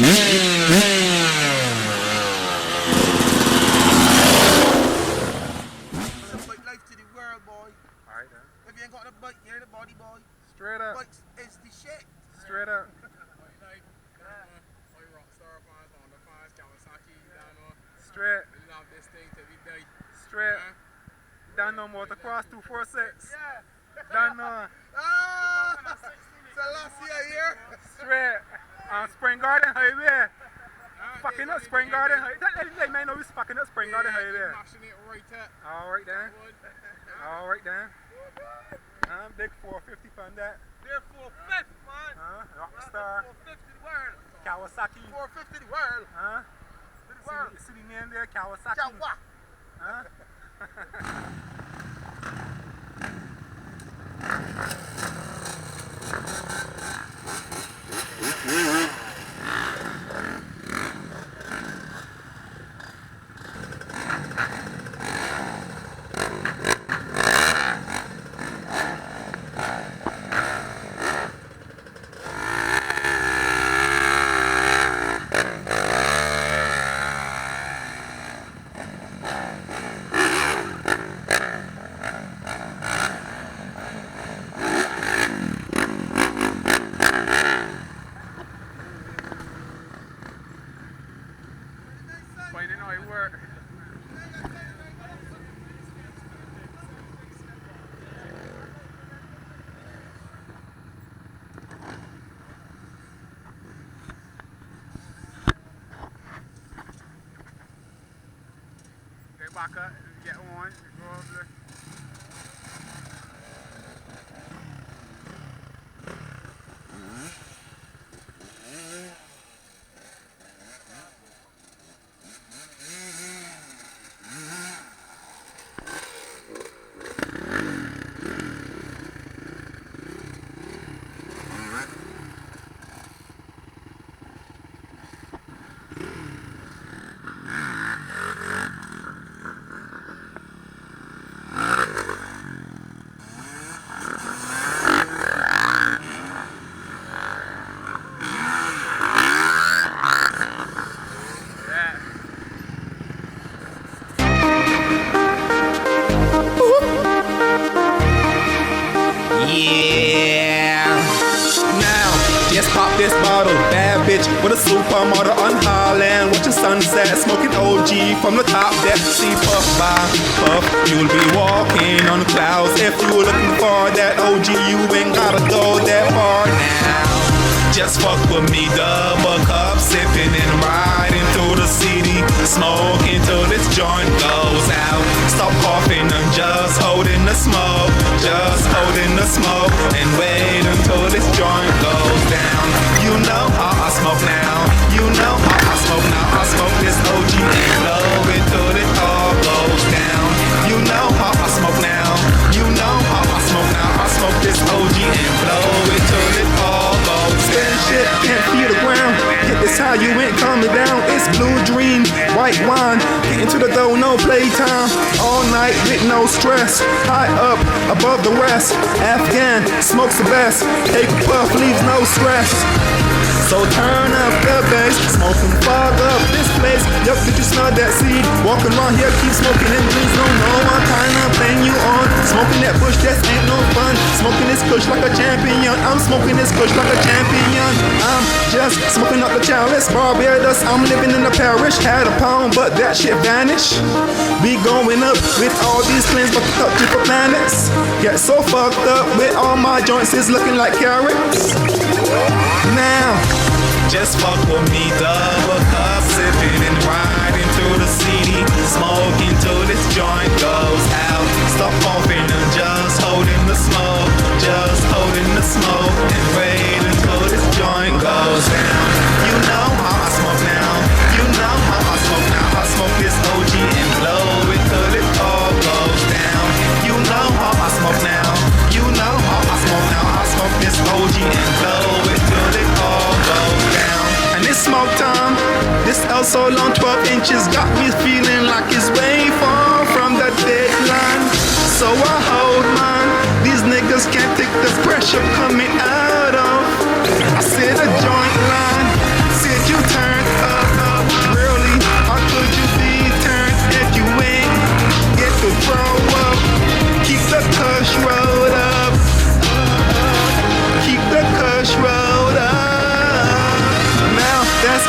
Bike life to the world, boy. Alright then. If you ain't got a bike, you're the body, boy. Straight up. Bikes is the shit. Straight up. Straight. We love this thing till we die. Straight. Done no Motocross 246. Yeah. Done no. So last year here. Straight. On Spring Garden Highway. Fucking up Spring Garden Highway. That man know he's fucking up Spring Garden Highway. Smashing it right up. Alright then. Alright then. Big 450 fund that. They're 450, man. Rockstar. 450 the world. Kawasaki. 450 the world. City name there, Kawasaki. Kawa. Finding how it work. Get back up, get on, go over there. Pop this bottle, bad bitch with a supermodel on Highland. Watching sunset, smoking OG from the top deck. See puff by puff, you'll be walking on the clouds. If you're looking for that OG, you ain't gotta go that far now. Just fuck with me, double cup, sipping and riding through the city, smoking till this joint goes out. Stop coughing, I'm just holding the smoke, just holding the smoke, and wait until this joint goes down. You know how I smoke now, you know how I smoke now. I smoke this OG and blow it till it all goes down. You know how I smoke now, you know how I smoke now. I smoke this OG and blow it till it all goes down. Shit, can't feel the ground. Get this how you ain't coming down. It's blue dream, white wine. Getting to the dough, no playtime. All night with no stress. High up, above the rest. Afghan, smokes the best. Take a puff, leaves no stress. So turn up the bass, smoking fog up this place. Yup, did you smell that seed? Walking around here, keep smoking in dreams. Don't know what kind of thing you on. Smoking that bush, that ain't no fun. Smoking this kush like a champion. I'm smoking this kush like a champion. I'm just smoking up the chalice. Barbados, I'm living in the parish. Had a pound, but that shit vanished. We going up with all these planes, but up different planets. Get so fucked up with all my joints, is looking like carrots. Now, just fuck with me, double cup, sipping and riding through the city, smoking till this joint goes out. Stop coughing and just holding the smoke, just holding the smoke, and wait until this joint goes down. You know how I smoke now, you know how I smoke now. I smoke this OG and blow it till it all goes down. You know how I smoke now, you know how I smoke now. I smoke this OG and blow it till it all goes down. And it's smoke time. This L so long, 12 inches, got me feeling like it's way far from the deadline. So I hold mine. These niggas can't take the pressure coming out of. I said a joint line. Said you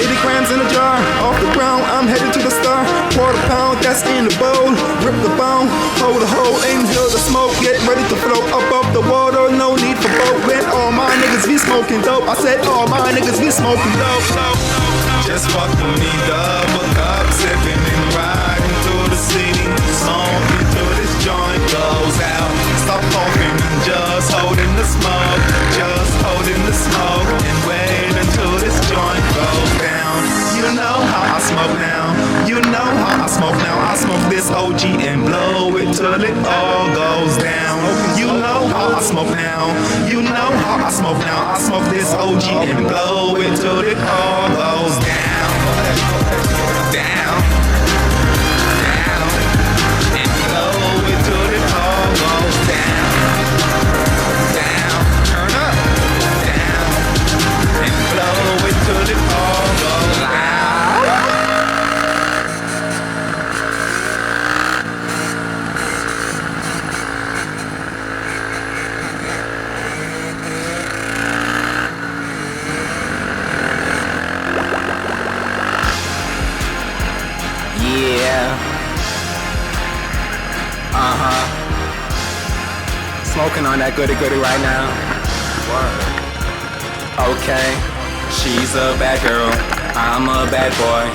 80 grams in a jar. Off the ground, I'm headed to the star. Quarter pound, that's in the bowl. Rip the bone, hold a hole, inhale the smoke. Get ready to float above the water. No need for boat. When all my niggas be smoking dope. I said all my niggas be smoking dope. Just fuck with me, double cup, sipping and riding through the city. Smoking till this joint goes out. Stop talking and just holding the smoke. Just holding the smoke and wait until this joint goes down. You know how I smoke now. You know how I smoke now. I smoke this OG and blow it till it all goes down. You know how I smoke now. You know how I smoke now. I smoke this OG and blow it till it all goes down. Down. Down. And blow it till it all goes down. Down. Turn up. Down. And blow it till it all goes down. Smoking on that goody right now. Okay, she's a bad girl, I'm a bad boy.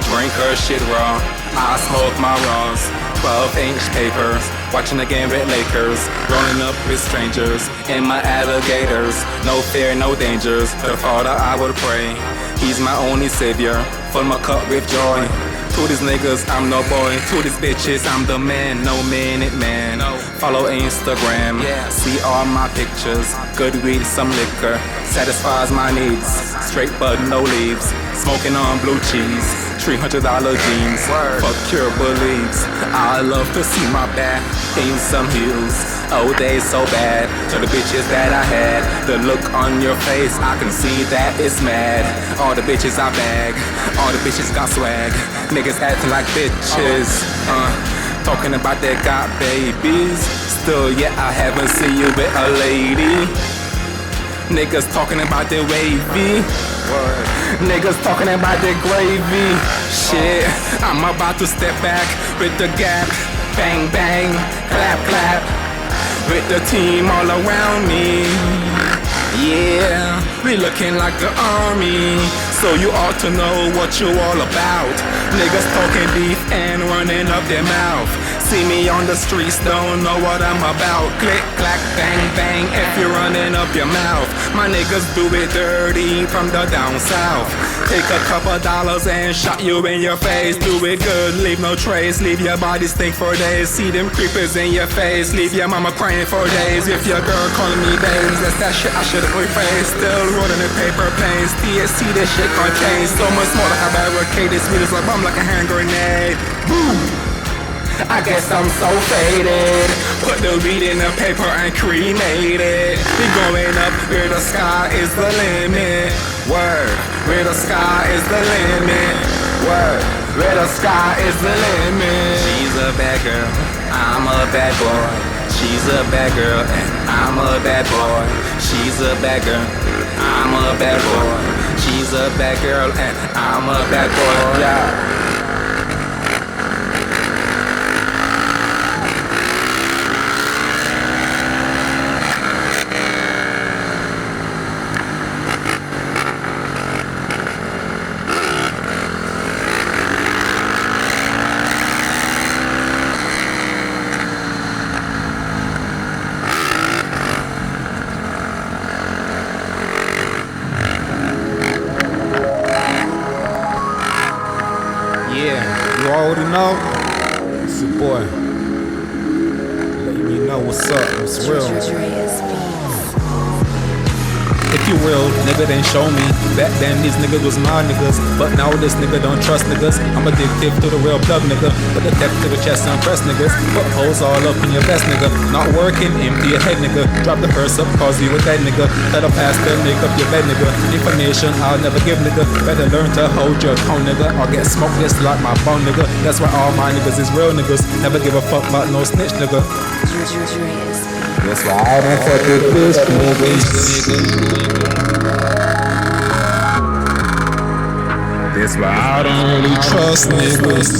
Drink her shit raw, I smoke my raws. 12-inch papers, watching the game with Lakers. Rolling up with strangers, in my alligators. No fear, no dangers, the Father I would pray. He's my only savior, fill my cup with joy. To these niggas, I'm no boy. To these bitches, I'm the man. No minute man. Follow Instagram. See all my pictures. Good weed, some liquor. Satisfies my needs. Straight bud, no leaves. Smoking on blue cheese. $300 jeans. Fuck your beliefs. I love to see my back in some heels. Oh, they so bad. To the bitches that I had. The look on your face, I can see that it's mad. All the bitches I bag. All the bitches got swag. Niggas acting like bitches. Talking about they got babies. Still, yeah, I haven't seen you with a lady. Niggas talking about their wavy. Niggas talking about their gravy. Shit, I'm about to step back with the gap. Bang, bang, clap, clap. With the team all around me. Yeah, we looking like the army. So you ought to know what you all about. Niggas talking beef and running up their mouth. See me on the streets, don't know what I'm about. Click, clack, bang, bang, if you're running up your mouth. My niggas do it dirty from the down south. Take a couple dollars and shot you in your face. Do it good, leave no trace. Leave your body stink for days. See them creepers in your face. Leave your mama crying for days. If your girl calling me babes, that's that shit I should've rephrased. Still rolling in paper planes. TSC, this shit contains so much more to have barricaded. Sweet as like bomb like a hand grenade. Boom! I guess I'm so faded. Put the weed in the paper and cremate it. We going up where the sky is the limit. Word, where the sky is the limit. Word, where the sky is the limit. She's a bad girl, I'm a bad boy. She's a bad girl and I'm a bad boy. She's a bad girl, I'm a bad boy. She's a bad girl and I'm a bad boy. Yeah. You already know, it's your boy. Letting you know what's up, what's real. If you real, nigga, then show me. Back then these niggas was my niggas, but now this nigga don't trust niggas. I'm addicted to the real plug nigga. Put the tech to the chest and press niggas. Put holes all up in your vest nigga. Not working, empty your head nigga. Drop the purse up, cause you a dead nigga. Let a pastor make up your bed nigga. Information I'll never give nigga. Better learn to hold your tongue nigga, or get smoked just like my bone nigga. That's why all my niggas is real niggas. Never give a fuck about no snitch nigga. That's why I don't fuck with this nigga. That's why I don't really trust niggas.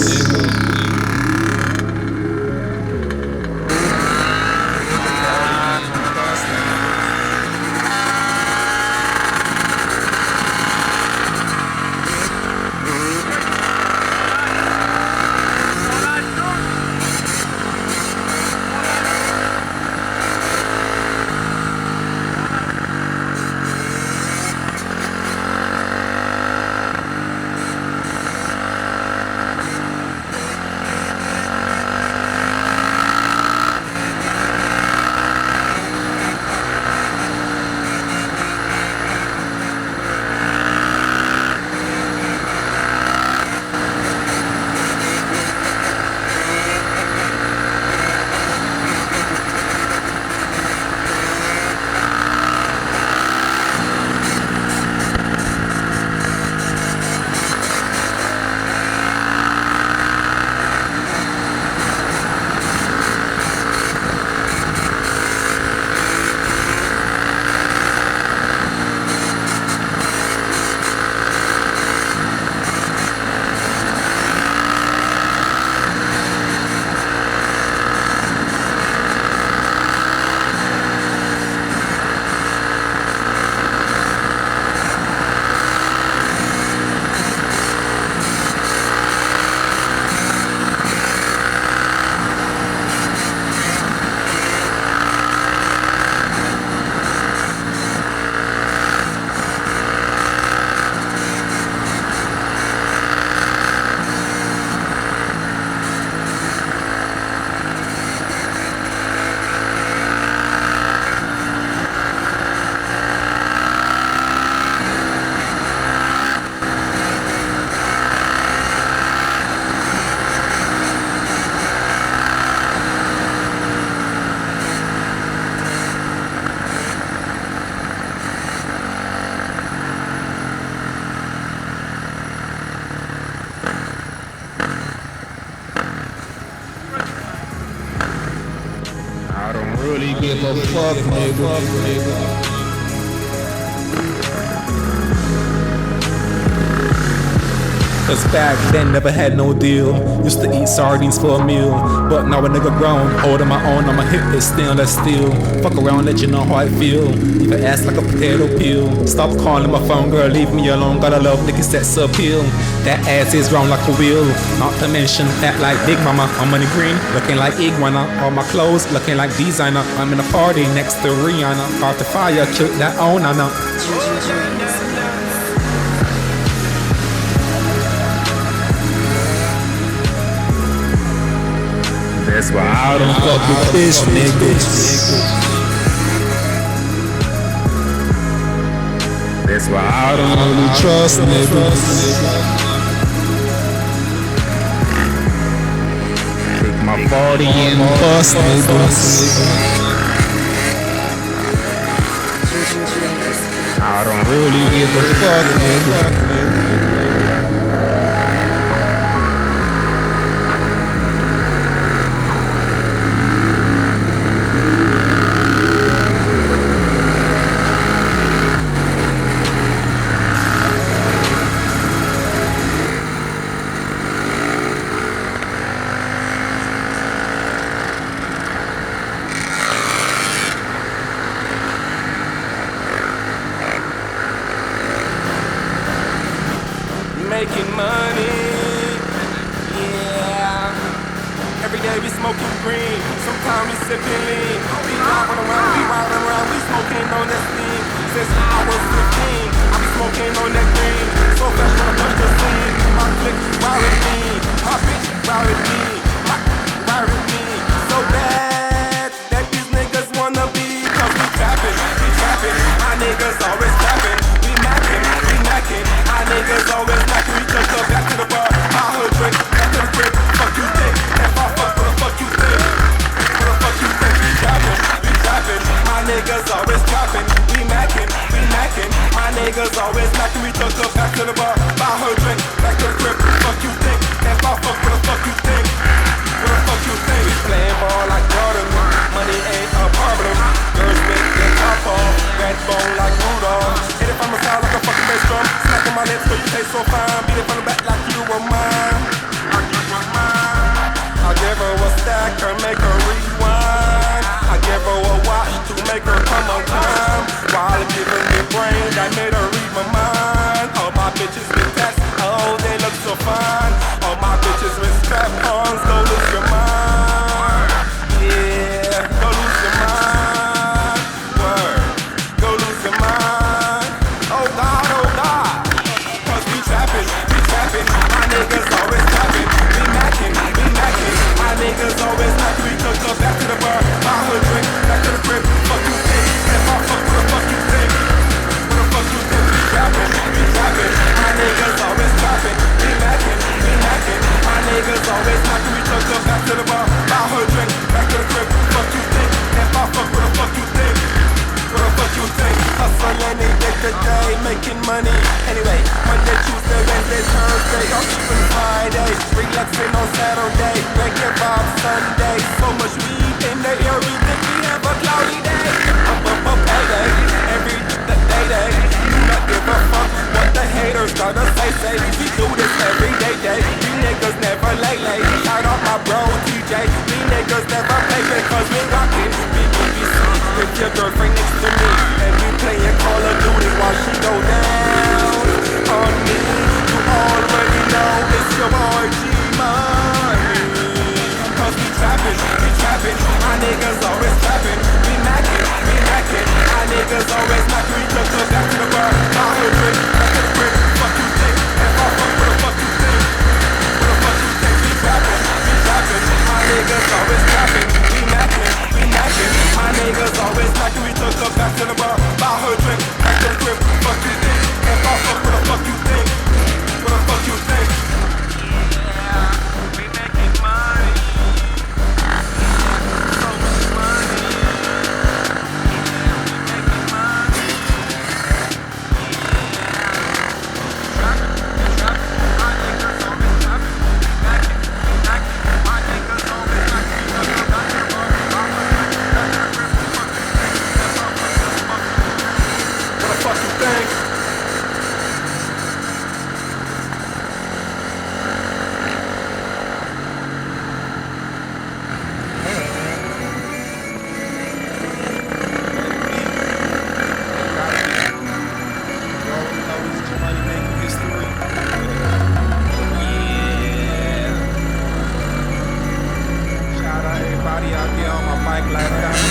I don't really give a fuck, nigga. Cause back then never had no deal. Used to eat sardines for a meal. But now a nigga grown, holding my own, I'ma hit this stainless steel. Fuck around, let you know how I feel. Leave your ass like a potato peel. Stop calling my phone, girl, leave me alone. Gotta love niggas that's appeal. That ass is round like a wheel. Not to mention, act like Big Mama. I'm money green, looking like iguana. All my clothes looking like designer. I'm in a party next to Rihanna. About to fire, killed that owner now. That's why I don't fuck with bitch niggas. That's why I don't really trust niggas. Take my 40 and bust niggas. I don't really give a fuck nigga. Making money, yeah. Every day we smoking green, sometimes we sipping lean. We riding around, we smoking on that steam. Since I was 15, I be smoking on that green. So fast when I touch the scene, my click ride with me, my bitch ride with me, my ride with me. So bad that these niggas wanna be, cause we trapping, my niggas always trapping. We macking, my niggas always macking. We took up back to the bar, my hood drink, back to the crib. Fuck you think, if I fuck, what the fuck you think? What the fuck you think? We trapping, my niggas always trapping. We macking, my niggas always macking. We took up back to the bar. face so fine, beat it from the back like you were mine. Like you were mine. I give her a stack, her make her rewind. I give her a watch to make her come on time. While giving me brain that made her read my mind. All my bitches with tats, oh they look so fine. All my bitches with strap-ons, go lose your mind. Yeah, go lose your mind. Word, go lose your mind. Oh God, oh God. Cause we trappin', my niggas always trappin'. We mackin', my niggas always knockin'. We took us back to the bar, buy her drink, back to the crib. Fuck you think, if I fuck, what the fuck you think? What the fuck you think? We trappin', my niggas always trappin'. We mackin', my niggas always knockin'. We took us back to the bar, buy her drink, back to the crib. Fuck you think, if I fuck, what the fuck you think? What the fuck you think? Hustle any day to day, making money. Anyway, Monday, Tuesday, Wednesday, Thursday, or even Friday. Relaxing on Saturday, reggae vibe Sunday. So much weed in the air, we think we have a cloudy day. Up, payday, every day. Do not give a fuck what the haters gotta say. We do this every day. We niggas never lay. Shout out my bro TJ. We niggas never play because we rockin'. With your girlfriend next to me, and we playin' Call of Duty while she go down on me. You already know it's your boy G-Money. Cause we trappin', my niggas always trappin'. We mackin', my niggas always knockin'. We just go back to the bar, buy her drink, back to the crib. Fuck you think, if I fuck, what the fuck you think? What the fuck you think? We trappin', my niggas always trappin'. We mackin', my niggas always knockin'. We took her back to the bar, buy her drink, back to the crib. Fuck you think, if I fuck, what the fuck you think? What the fuck you think? Yeah, we making money. So much money. Yeah, we making money. Yeah. Trappin', my niggas always trappin'. Knockin', my niggas always knockin'. We took her back to the bar, buy her drink, back to the crib. What the fuck you think? Shout out everybody out there on my bike lifestyle.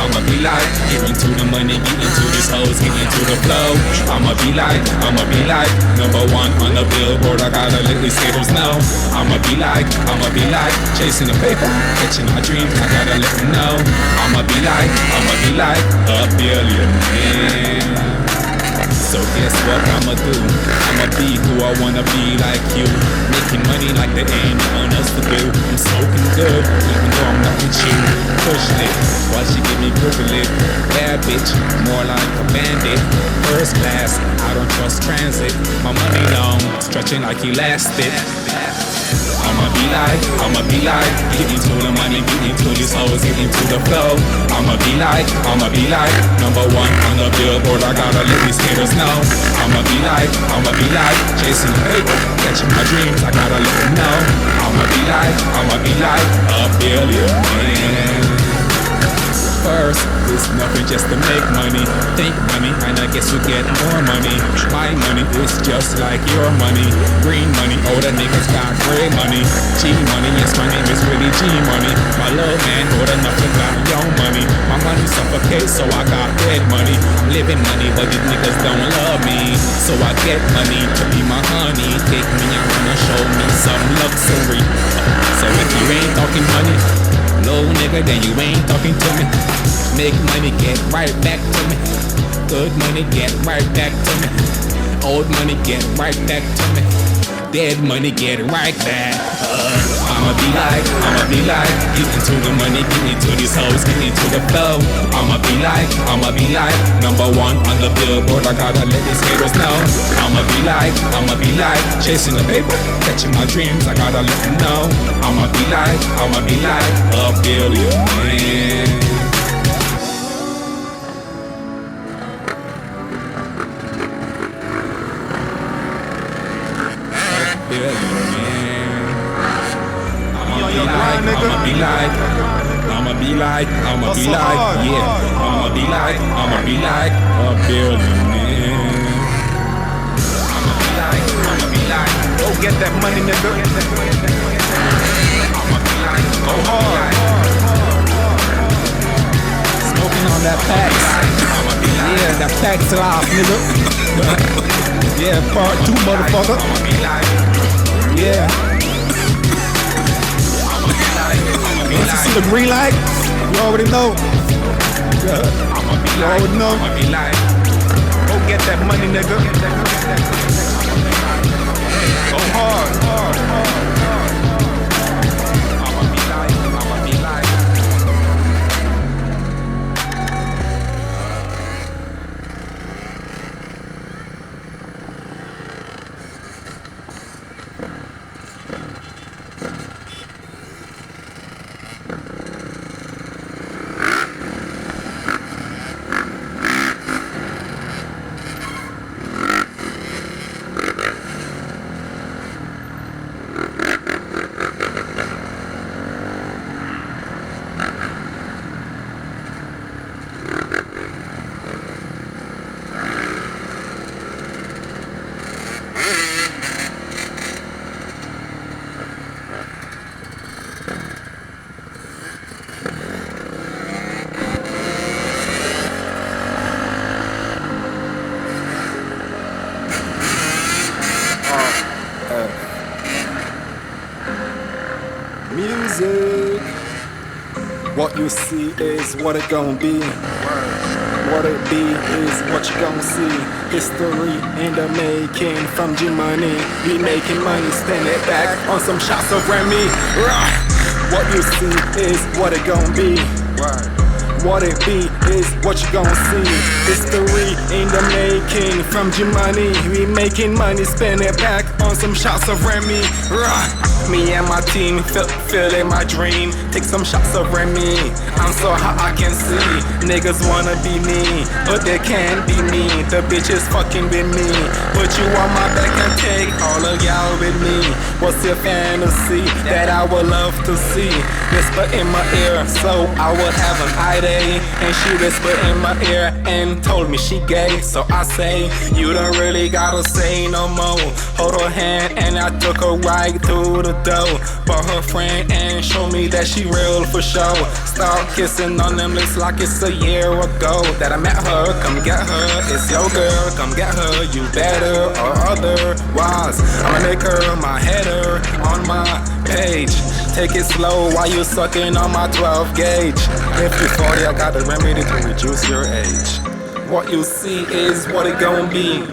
I'ma be like, get into the money, get into these hoes, get into the flow. I'ma be like, number one on the billboard, I gotta let these haters know. I'ma be like, chasing the paper, catching my dreams, I gotta let them know. I'ma be like, a billionaire. So guess what I'ma do? I'ma be who I wanna be, like you. Making money like there ain't nothing else to do. I'm smoking good, even though I'm not with you. Pushing it, while she give me privilege. Bad bitch, more like a bandit. First class, I don't trust transit. My money long, stretching like elastic. I'ma be like, get into the money, get into these hoes, get into the flow. I'ma be like, number one on the billboard, I gotta let these haters know. I'ma be like, chasing the paper, catching my dreams, I gotta let them know. I'ma be like, a billionaire. First, it's nothing just to make money. Think money, and I guess you get more money. My money is just like your money. Green money, all the niggas got gray money. G money, yes, my name is really G money. My little man, all the nothing got your money. My money suffocates, so I got dead money. Living money, but these niggas don't love me. So I get money to be my honey. Take me around and show me some luxury. So if you ain't talking money, low nigga, then you ain't talking to me. Make money, get right back to me. Good money, get right back to me. Old money, get right back to me. Dead money, get right back. I'ma be like, get into the money, get into these hoes, get into the flow. I'ma be like, number one on the billboard, I gotta let these haters know. I'ma be like, chasing the paper, catching my dreams, I gotta let them know. I'ma be like, a billionaire. Yeah, I'ma be like a billionaire. I'ma be like, Go get that money, nigga. I'ma be like, Go hard. smoking on that Pax. Yeah, that Pax life, nigga. Yeah, part 2, motherfucker. Yeah. Once you see the green light, you already know. Yeah. You already know. Go get that money, nigga. Go hard. Music. What you see is what it gon' be. What it be is what you gon' see. History in the making from G-Money. We making money, spend it back on some shots of Remy. What you see is what it gon' be. What it be is what you gon' see. History in the making from G-Money. We making money, spend it back on some shots of Remy. Me and my team feeling my dream. Take some shots of Remy. I'm so hot I can see. Niggas wanna be me, but they can't be me. The bitches fucking with me. Put you on my back and take all of y'all with me. What's your fantasy that I would love to see? Whisper in my ear, so I would have an eye day. And she whispered in my ear and told me she gay. So I say, you don't really gotta say no more. Hold her hand and I took her right through the door. Bought her friend and showed me that she real for sure. Start kissing on them lips like it's a year ago that I met her. Come get her, it's your girl. Come get her, you better or otherwise. I'ma make her my header on my page. Take it slow while you sucking on my 12 gauge. If you're 40, I got the remedy to reduce your age. What you see is what it gon' be.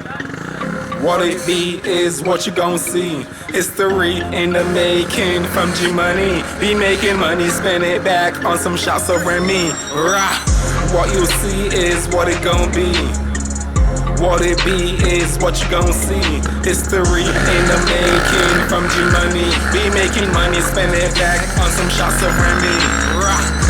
What it be is what you gon' see. History in the making from G-Money. Be making money, spend it back on some shots of Remy. What you see is what it gon' be. What it be is what you gon' see. History in the making from G-Money. Be making money, spend it back on some shots of Remy.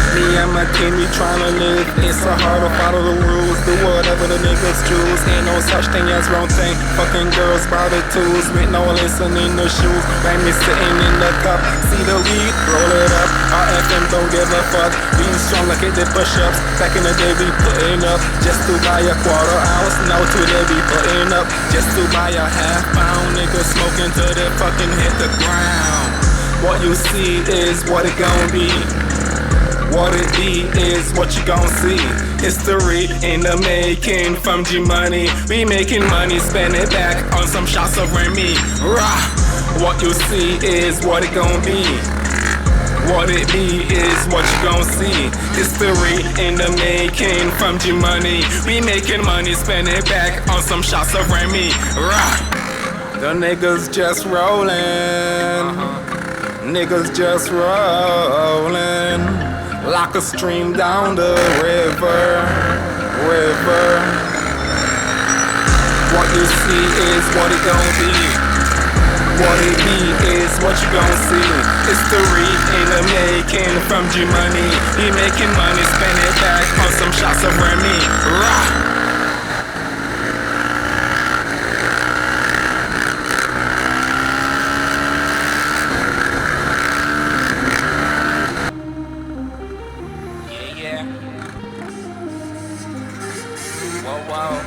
Me and my team, we tryna live. It's so hard to follow the rules. Do whatever the niggas choose. Ain't no such thing as wrong thing. Fucking girls by the tools with no listening to shoes. Find me sitting in the cup. See the weed, roll it up. RFM don't give a fuck. Being strong like it did push-ups. Back in the day we putting up just to buy a quarter ounce. Now today we putting up just to buy a half pound. Niggas smoking till they fucking hit the ground. What you see is what it gon' be. What it be is what you gon' see. History in the making from G-Money. We making money, spend it back on some shots of Remy. What you see is what it gon' be. What it be is what you gon' see. History in the making from G-Money. We making money, spend it back on some shots of Remy. The niggas just rollin'. Niggas just rollin'. Like a stream down the river. What you see is what it gon' be. What it be is what you gon' see. History in the making from G-Money. He making money, spend it back on some shots of Remy. Whoa, whoa.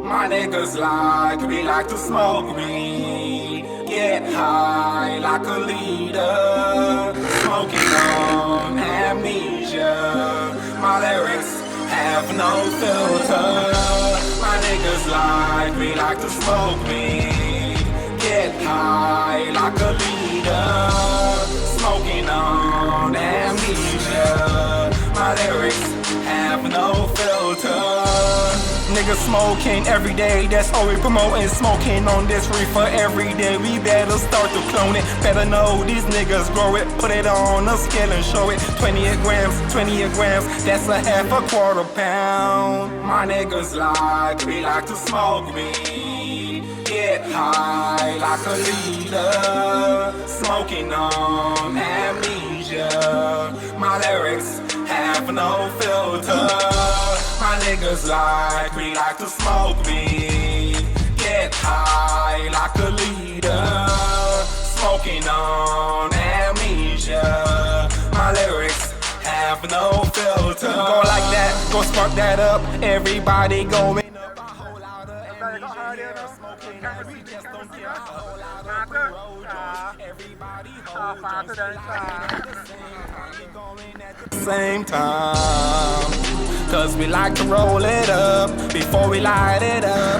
My niggas we like to smoke weed, get high like a leader, smoking on amnesia. My lyrics have no filter. My niggas we like to smoke weed, get high like a leader, smoking on amnesia. My lyrics have no filter. Niggas smoking every day, that's all we promoting. Smoking on this reefer every day. We better start to clone it. Better know these niggas grow it. Put it on a scale and show it. 28 grams, 28 grams. That's a half a quarter pound. My niggas we like to smoke weed, get high like a leader, smoking on amnesia. My lyrics have no filter. My niggas we like to smoke weed, get high like a leader, smoking on amnesia. My lyrics have no filter. Go like that, go spark that up. Everybody going up. A whole lot of amnesia. Smoking as we just don't care. A whole lot of pro-Joe. Everybody hold on. At the same time, cause we like to roll it up before we light it up.